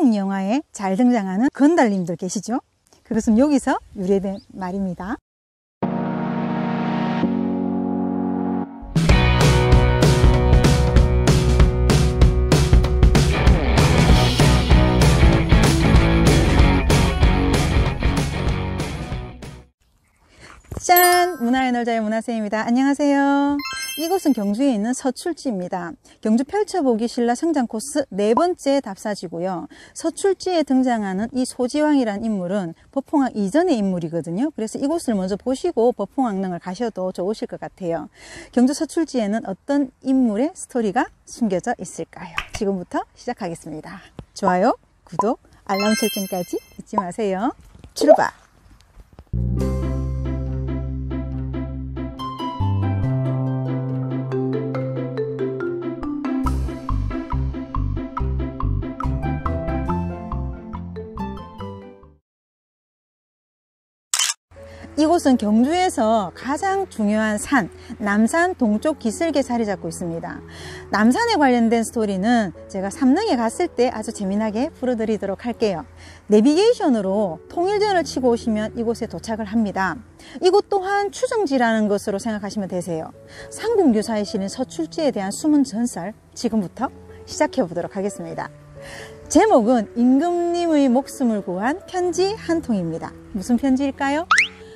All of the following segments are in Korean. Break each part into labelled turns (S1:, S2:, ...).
S1: 한국 영화에 잘 등장하는 건달님들 계시죠? 그것은 여기서 유래된 말입니다. 짠! 문화의 놀자의 문화쌤입니다. 안녕하세요. 이곳은 경주에 있는 서출지입니다. 경주 펼쳐보기 신라 성장 코스 4번째 답사지고요. 서출지에 등장하는 이 소지왕이란 인물은 법홍왕 이전의 인물이거든요. 그래서 이곳을 먼저 보시고 법홍왕릉을 가셔도 좋으실 것 같아요. 경주 서출지에는 어떤 인물의 스토리가 숨겨져 있을까요? 지금부터 시작하겠습니다. 좋아요, 구독, 알람 설정까지 잊지 마세요. 출발! 이곳은 경주에서 가장 중요한 산, 남산 동쪽 기슭에 자리 잡고 있습니다. 남산에 관련된 스토리는 제가 삼릉에 갔을 때 아주 재미나게 풀어드리도록 할게요. 내비게이션으로 통일전을 치고 오시면 이곳에 도착을 합니다. 이곳 또한 추정지라는 것으로 생각하시면 되세요. 삼국유사에 실린 서출지에 대한 숨은 전설, 지금부터 시작해 보도록 하겠습니다. 제목은 임금님의 목숨을 구한 편지 한 통입니다. 무슨 편지일까요?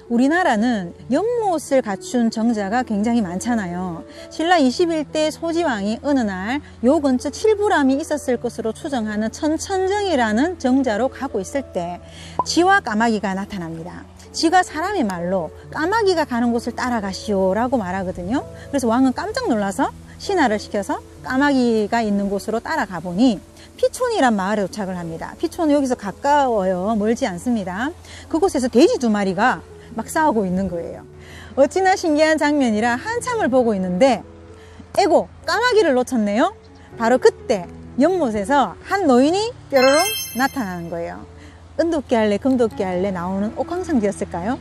S1: 우리나라는 연못을 갖춘 정자가 굉장히 많잖아요. 신라 21대 소지왕이 어느 날 요 근처 칠부람이 있었을 것으로 추정하는 천천정이라는 정자로 가고 있을 때 쥐와 까마귀가 나타납니다. 쥐가 사람의 말로 까마귀가 가는 곳을 따라가시오 라고 말하거든요. 그래서 왕은 깜짝 놀라서 신하를 시켜서 까마귀가 있는 곳으로 따라가 보니 피촌이란 마을에 도착을 합니다. 피촌은 여기서 가까워요. 멀지 않습니다. 그곳에서 돼지 2마리가 막 싸우고 있는 거예요. 어찌나 신기한 장면이라 한참을 보고 있는데 에고, 까마귀를 놓쳤네요. 바로 그때 연못에서 한 노인이 뾰로롱 나타나는 거예요. 은돋게 할래 금돋게 할래 나오는 옥황상제였을까요?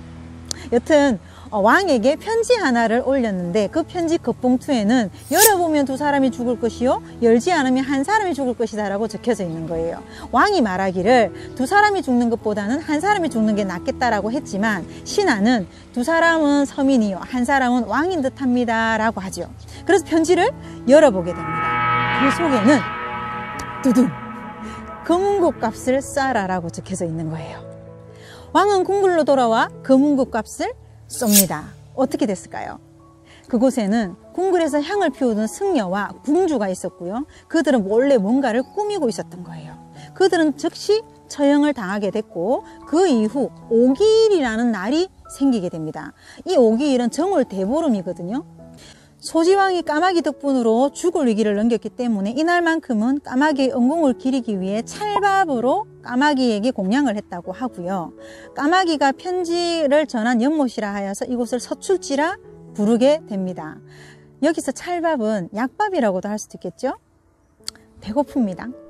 S1: 여튼 왕에게 편지 하나를 올렸는데 그 편지 겉봉투에는 열어보면 2사람이 죽을 것이요 열지 않으면 1사람이 죽을 것이다 라고 적혀져 있는 거예요. 왕이 말하기를 2사람이 죽는 것보다는 1사람이 죽는 게 낫겠다라고 했지만 신하는 2사람은 서민이요 1사람은 왕인 듯 합니다 라고 하죠. 그래서 편지를 열어보게 됩니다. 그 속에는 두둥 검은국 값을 쏴라 라고 적혀져 있는 거예요. 왕은 궁궐로 돌아와 검은국 값을 쏩니다. 어떻게 됐을까요? 그곳에는 궁궐에서 향을 피우던 승려와 궁주가 있었고요. 그들은 몰래 뭔가를 꾸미고 있었던 거예요. 그들은 즉시 처형을 당하게 됐고 그 이후 오기일이라는 날이 생기게 됩니다. 이 오기일은 정월 대보름이거든요. 소지왕이 까마귀 덕분으로 죽을 위기를 넘겼기 때문에 이날만큼은 까마귀의 은공을 기리기 위해 찰밥으로 까마귀에게 공양을 했다고 하고요. 까마귀가 편지를 전한 연못이라 하여서 이곳을 서출지라 부르게 됩니다. 여기서 찰밥은 약밥이라고도 할 수도 있겠죠? 배고픕니다.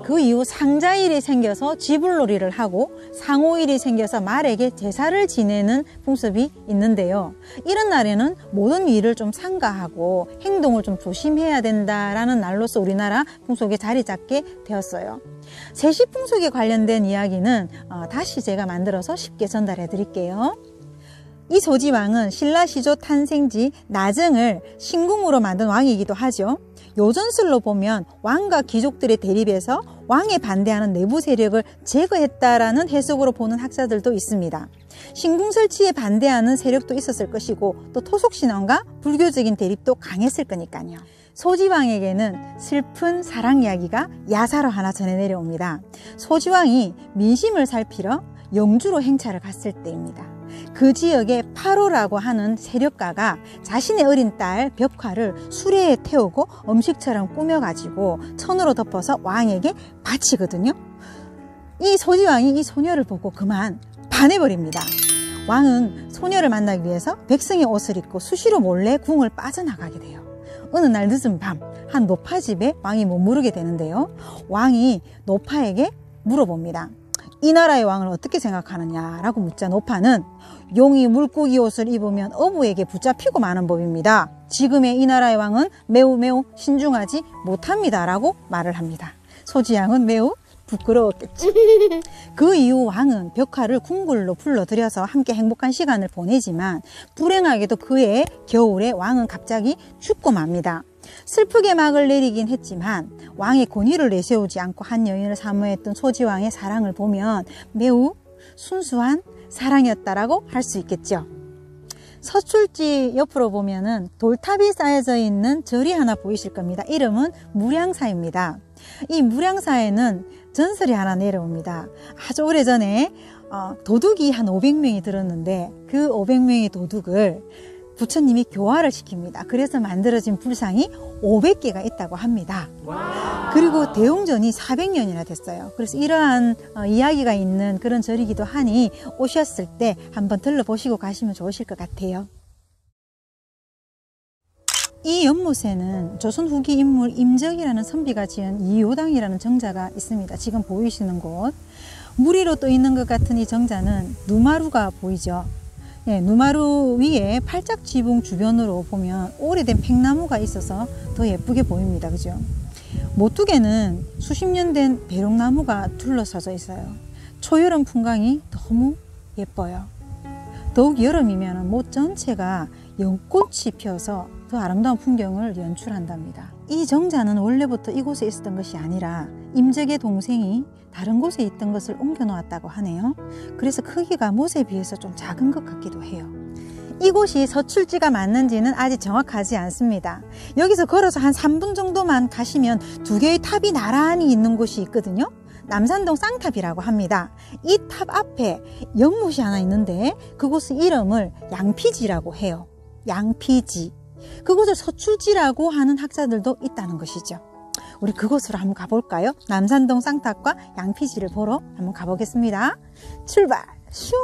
S1: 그 이후 상자일이 생겨서 쥐불놀이를 하고 상오일이 생겨서 말에게 제사를 지내는 풍습이 있는데요. 이런 날에는 모든 일을 좀 삼가하고 행동을 좀 조심해야 된다라는 날로서 우리나라 풍속에 자리 잡게 되었어요. 세시풍속에 관련된 이야기는 다시 제가 만들어서 쉽게 전달해 드릴게요. 이 소지왕은 신라 시조 탄생지 나정을 신궁으로 만든 왕이기도 하죠. 요전설로 보면 왕과 귀족들의 대립에서 왕에 반대하는 내부 세력을 제거했다라는 해석으로 보는 학자들도 있습니다. 신궁 설치에 반대하는 세력도 있었을 것이고 또 토속신앙과 불교적인 대립도 강했을 거니까요. 소지왕에게는 슬픈 사랑 이야기가 야사로 하나 전해 내려옵니다. 소지왕이 민심을 살피러 영주로 행차를 갔을 때입니다. 그 지역에 파로라고 하는 세력가가 자신의 어린 딸 벽화를 수레에 태우고 음식처럼 꾸며가지고 천으로 덮어서 왕에게 바치거든요. 이 소지왕이 이 소녀를 보고 그만 반해버립니다. 왕은 소녀를 만나기 위해서 백성의 옷을 입고 수시로 몰래 궁을 빠져나가게 돼요. 어느 날 늦은 밤 한 노파집에 왕이 머무르게 되는데요. 왕이 노파에게 물어봅니다. 이 나라의 왕을 어떻게 생각하느냐라고 묻자 노파는 용이 물고기 옷을 입으면 어부에게 붙잡히고 마는 법입니다. 지금의 이 나라의 왕은 매우 신중하지 못합니다 라고 말을 합니다. 소지왕은 매우 부끄러웠겠지. 그 이후 왕은 벽화를 궁궐로 불러들여서 함께 행복한 시간을 보내지만 불행하게도 그해 겨울에 왕은 갑자기 죽고 맙니다. 슬프게 막을 내리긴 했지만 왕의 권위를 내세우지 않고 한 여인을 사모했던 소지왕의 사랑을 보면 매우 순수한 사랑이었다라고 할 수 있겠죠. 서출지 옆으로 보면은 돌탑이 쌓여져 있는 절이 하나 보이실 겁니다. 이름은 무량사입니다. 이 무량사에는 전설이 하나 내려옵니다. 아주 오래전에 도둑이 한 500명이 들었는데 그 500명의 도둑을 부처님이 교화를 시킵니다. 그래서 만들어진 불상이 500개가 있다고 합니다. 그리고 대웅전이 400년이나 됐어요. 그래서 이러한 이야기가 있는 그런 절이기도 하니 오셨을 때 한번 들러보시고 가시면 좋으실 것 같아요. 이 연못에는 조선 후기 인물 임적이라는 선비가 지은 이효당이라는 정자가 있습니다. 지금 보이시는 곳. 무리로 떠 있는 것 같은 이 정자는 누마루가 보이죠. 예, 누마루 위에 팔짝 지붕 주변으로 보면 오래된 팽나무가 있어서 더 예쁘게 보입니다. 그죠? 모뚜개는 수십 년 된 배롱나무가 둘러서져 있어요. 초여름 풍광이 너무 예뻐요. 더욱 여름이면 못 전체가 연꽃이 피어서 더 아름다운 풍경을 연출한답니다. 이 정자는 원래부터 이곳에 있었던 것이 아니라 임적의 동생이 다른 곳에 있던 것을 옮겨 놓았다고 하네요. 그래서 크기가 못에 비해서 좀 작은 것 같기도 해요. 이곳이 서출지가 맞는지는 아직 정확하지 않습니다. 여기서 걸어서 한 3분 정도만 가시면 두 개의 탑이 나란히 있는 곳이 있거든요. 남산동 쌍탑이라고 합니다. 이 탑 앞에 연못이 하나 있는데 그곳의 이름을 양피지라고 해요. 양피지. 그곳을 서출지라고 하는 학자들도 있다는 것이죠. 우리 그곳으로 한번 가볼까요? 남산동 쌍탑과 양피지를 보러 한번 가보겠습니다. 출발! 슝!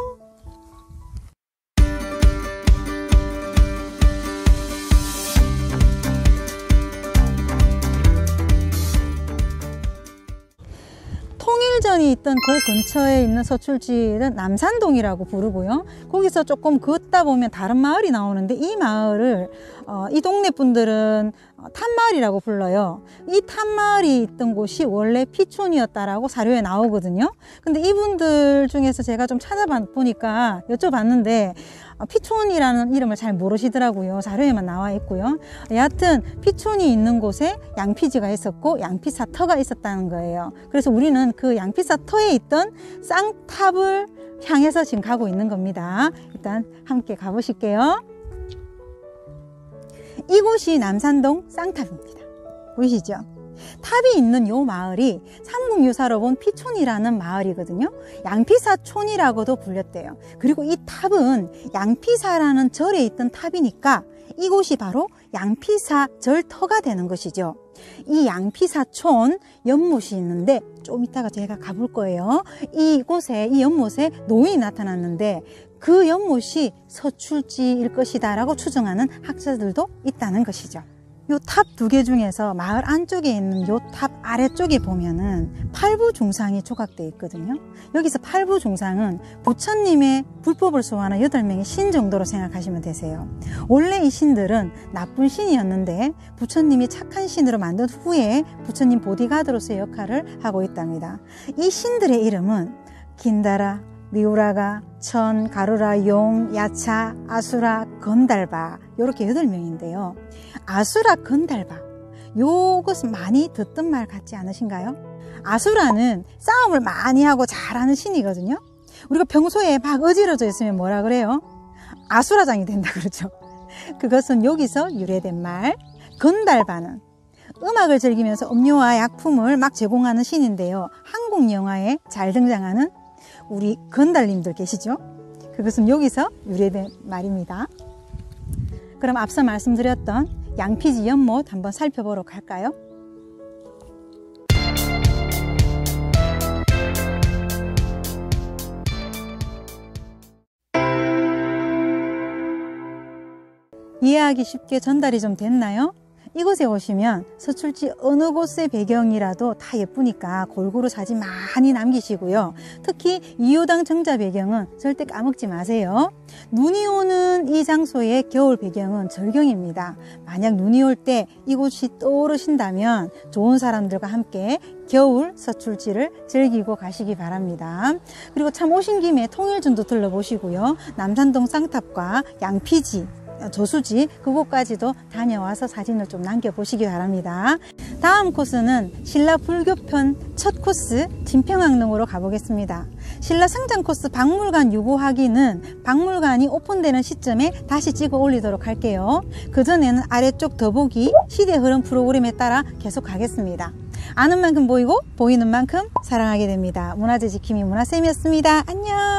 S1: 통일전이 있던 그 근처에 있는 서출지는 남산동이라고 부르고요. 거기서 조금 걷다 보면 다른 마을이 나오는데 이 마을을 이 동네 분들은 탑마을이라고 불러요. 이 탑마을이 있던 곳이 원래 피촌이었다라고 사료에 나오거든요. 근데 이분들 중에서 제가 좀 찾아보니까 여쭤봤는데 피촌이라는 이름을 잘 모르시더라고요. 자료에만 나와 있고요. 여하튼 피촌이 있는 곳에 양피지가 있었고 양피사터가 있었다는 거예요. 그래서 우리는 그 양피사터에 있던 쌍탑을 향해서 지금 가고 있는 겁니다. 일단 함께 가보실게요. 이곳이 남산동 쌍탑입니다. 보이시죠? 탑이 있는 요 마을이 삼국유사로 본 피촌이라는 마을이거든요. 양피사촌이라고도 불렸대요. 그리고 이 탑은 양피사라는 절에 있던 탑이니까 이곳이 바로 양피사 절터가 되는 것이죠. 이 양피사촌 연못이 있는데 좀 이따가 제가 가볼 거예요. 이곳에, 이 연못에 노인이 나타났는데 그 연못이 서출지일 것이다 라고 추정하는 학자들도 있다는 것이죠. 요 탑 두 개 중에서 마을 안쪽에 있는 요 탑 아래쪽에 보면은 팔부중상이 조각되어 있거든요. 여기서 팔부중상은 부처님의 불법을 소화하는 8명의 신 정도로 생각하시면 되세요. 원래 이 신들은 나쁜 신이었는데 부처님이 착한 신으로 만든 후에 부처님 보디가드로서의 역할을 하고 있답니다. 이 신들의 이름은 긴다라, 미우라가, 천, 가루라, 용, 야차, 아수라, 건달바 이렇게 8명인데요. 아수라, 건달바 요것은 많이 듣던 말 같지 않으신가요? 아수라는 싸움을 많이 하고 잘하는 신이거든요. 우리가 평소에 막 어지러져 있으면 뭐라 그래요? 아수라장이 된다 그러죠. 그것은 여기서 유래된 말. 건달바는 음악을 즐기면서 음료와 약품을 막 제공하는 신인데요. 한국 영화에 잘 등장하는 우리 건달님들 계시죠? 그것은 여기서 유래된 말입니다. 그럼 앞서 말씀드렸던 양피지 연못 한번 살펴보러 갈까요? 이해하기 쉽게 전달이 좀 됐나요? 이곳에 오시면 서출지 어느 곳의 배경이라도 다 예쁘니까 골고루 사진 많이 남기시고요. 특히 이효당 정자 배경은 절대 까먹지 마세요. 눈이 오는 이 장소의 겨울 배경은 절경입니다. 만약 눈이 올 때 이곳이 떠오르신다면 좋은 사람들과 함께 겨울 서출지를 즐기고 가시기 바랍니다. 그리고 참 오신 김에 통일전도 들러보시고요. 남산동 쌍탑과 양피지, 저수지 그곳까지도 다녀와서 사진을 좀 남겨보시기 바랍니다. 다음 코스는 신라 불교편 첫 코스 진평항릉으로 가보겠습니다. 신라 성장 코스 박물관 유고하기는 박물관이 오픈되는 시점에 다시 찍어 올리도록 할게요. 그전에는 아래쪽 더보기 시대 흐름 프로그램에 따라 계속 가겠습니다. 아는 만큼 보이고 보이는 만큼 사랑하게 됩니다. 문화재 지킴이 문화쌤이었습니다. 안녕.